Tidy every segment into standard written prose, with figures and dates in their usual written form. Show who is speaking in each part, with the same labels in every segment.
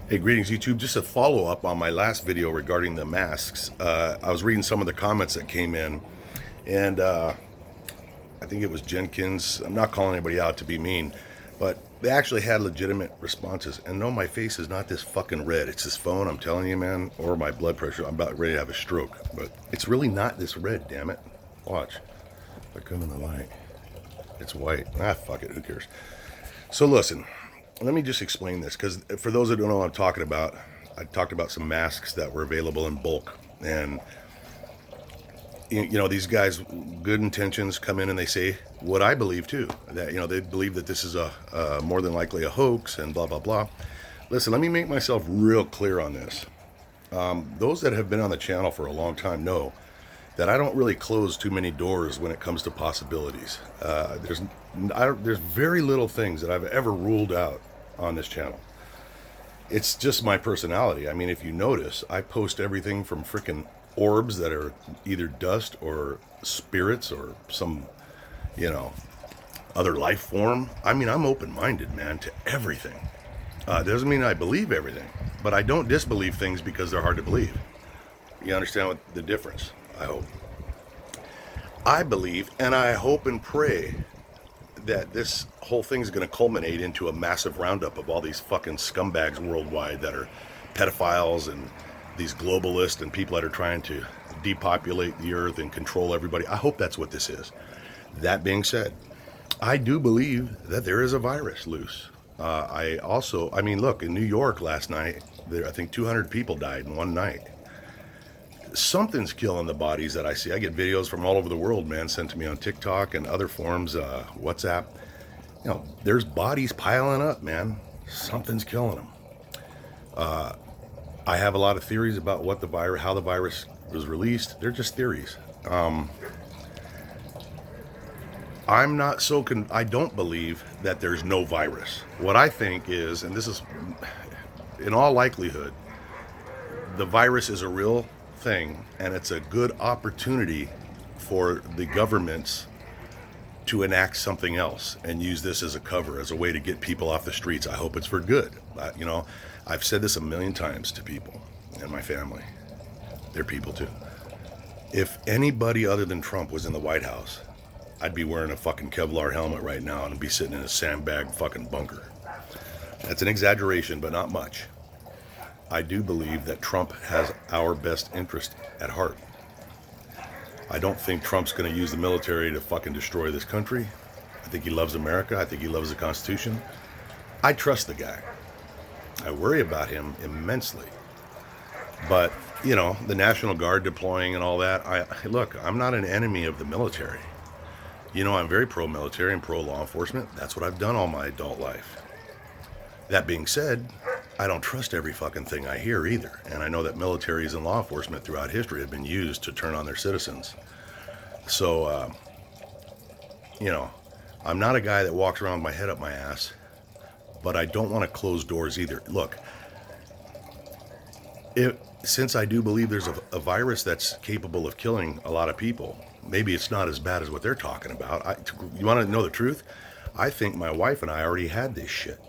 Speaker 1: Hey, greetings, YouTube. Just a follow up on my last video regarding the masks. I was reading some of the comments that came in, and I think it was Jenkins. I'm not calling anybody out to be mean, but they actually had legitimate responses. And no, my face is not this fucking red. It's this phone, I'm telling you, man, or my blood pressure. I'm about ready to have a stroke, but it's really not this red, damn it. Watch. If I come in the light, it's white. Ah, fuck it, who cares? So listen. Let me just explain this, because for those that don't know what I'm talking about, I talked about some masks that were available in bulk. And, you know, these guys, good intentions, come in and they say what I believe too. That, you know, they believe that this is a more than likely a hoax and blah, blah, blah. Listen, let me make myself real clear on this. Those that have been on the channel for a long time know that I don't really close too many doors when it comes to possibilities. There's very little things that I've ever ruled out on this channel. It's just my personality. I mean, if you notice, I post everything from freaking orbs that are either dust or spirits or some, you know, other life form. I mean, I'm open-minded, man, to everything. Doesn't mean I believe everything, but I don't disbelieve things because they're hard to believe. You understand what the difference? I hope. I believe, and I hope and pray that this whole thing is going to culminate into a massive roundup of all these fucking scumbags worldwide that are pedophiles and these globalists and people that are trying to depopulate the earth and control everybody. I hope that's what this is. That being said, I do believe that there is a virus loose. I mean, look, in New York last night, I think 200 people died in one night. Something's killing the bodies that I see. I get videos from all over the world, man, sent to me on TikTok and other forms, WhatsApp. You know, there's bodies piling up, man. Something's killing them. I have a lot of theories about what the virus, how the virus was released. They're just theories. I'm not so I don't believe that there's no virus. What I think is, and this is in all likelihood, the virus is a real thing, and it's a good opportunity for the governments to enact something else and use this as a cover, as a way to get people off the streets. I hope it's for good. You know, I've said this a million times to people and my family. They're people too. If anybody other than Trump was in the White House, I'd be wearing a fucking Kevlar helmet right now and be sitting in a sandbag fucking bunker. That's an exaggeration, but not much. I do believe that Trump has our best interest at heart. I don't think Trump's going to use the military to fucking destroy this country. I think he loves America. I think he loves the Constitution. I trust the guy. I worry about him immensely. But, you know, the National Guard deploying and all that, look, I'm not an enemy of the military. You know, I'm very pro-military and pro-law enforcement. That's what I've done all my adult life. That being said, I don't trust every fucking thing I hear either. And I know that militaries and law enforcement throughout history have been used to turn on their citizens. So, you know, I'm not a guy that walks around with my head up my ass, but I don't want to close doors either. Look, since I do believe there's a virus that's capable of killing a lot of people, maybe it's not as bad as what they're talking about. You want to know the truth? I think my wife and I already had this shit.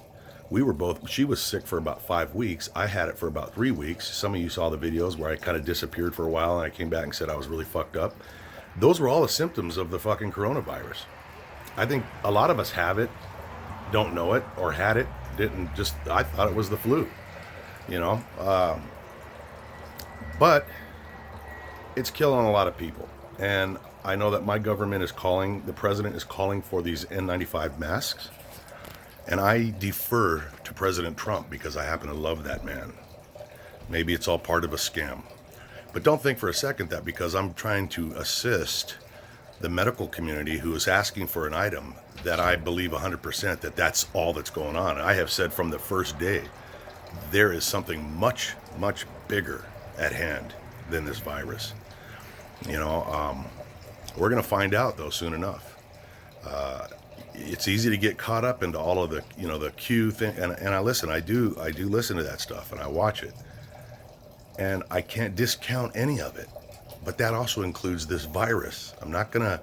Speaker 1: She was sick for about 5 weeks. I had it for about 3 weeks. Some of you saw the videos where I kind of disappeared for a while and I came back and said I was really fucked up. Those were all the symptoms of the fucking coronavirus. I think a lot of us have it, don't know it, or had it, I thought it was the flu, you know? But it's killing a lot of people. And I know that my government the president is calling for these N95 masks. And I defer to President Trump because I happen to love that man. Maybe it's all part of a scam. But don't think for a second that because I'm trying to assist the medical community who is asking for an item that I believe 100% that that's all that's going on. I have said from the first day, there is something much, much bigger at hand than this virus. You know, we're going to find out though soon enough. It's easy to get caught up into all of the, you know, the Q thing. And I do listen to that stuff and I watch it. And I can't discount any of it. But that also includes this virus. I'm not going to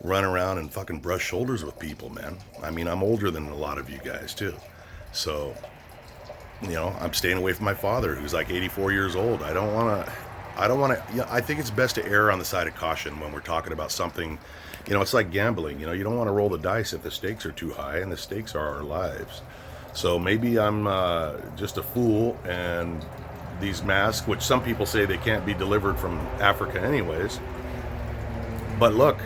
Speaker 1: run around and fucking brush shoulders with people, man. I mean, I'm older than a lot of you guys too. So You know, I'm staying away from my father, who's like 84 years old. I don't want to. You know, I think it's best to err on the side of caution when we're talking about something. You know, it's like gambling. You know, you don't want to roll the dice if the stakes are too high, and the stakes are our lives. So maybe I'm just a fool, and these masks, which some people say they can't be delivered from Africa anyways. But look,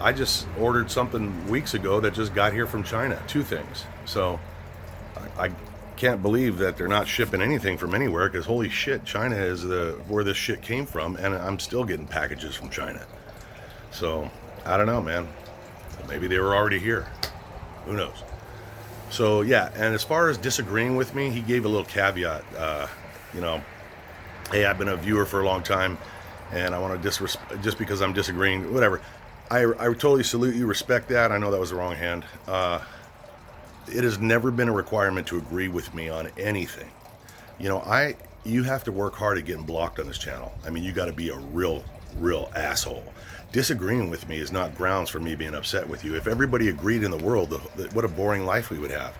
Speaker 1: I just ordered something weeks ago that just got here from China. Two things. So I can't believe that they're not shipping anything from anywhere, because holy shit, China is where this shit came from, and I'm still getting packages from China. So I don't know, man. Maybe they were already here. Who knows? So yeah, and as far as disagreeing with me, he gave a little caveat. You know, hey, I've been a viewer for a long time, and I want to just because I'm disagreeing, whatever. I totally salute you, respect that. I know that was the wrong hand. It has never been a requirement to agree with me on anything. You know, you have to work hard at getting blocked on this channel. I mean, you got to be a real asshole. Disagreeing with me is not grounds for me being upset with you. If everybody agreed in the world, what a boring life we would have.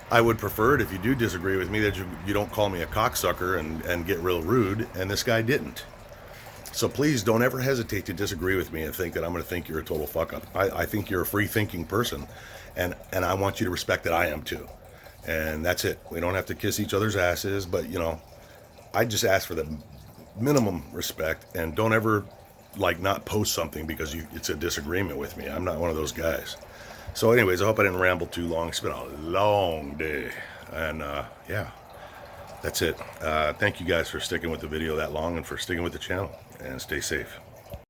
Speaker 1: I would prefer it if you do disagree with me that you don't call me a cocksucker and get real rude, and this guy didn't. So please don't ever hesitate to disagree with me and think that I'm going to think you're a total fuck up. I think you're a free thinking person, and I want you to respect that I am too. And that's it. We don't have to kiss each other's asses, but you know, I just ask for the minimum respect, and don't ever like not post something because it's a disagreement with me. I'm not one of those guys. So anyways, I hope I didn't ramble too long. It's been a long day, and yeah, that's it. Thank you guys for sticking with the video that long and for sticking with the channel, and stay safe.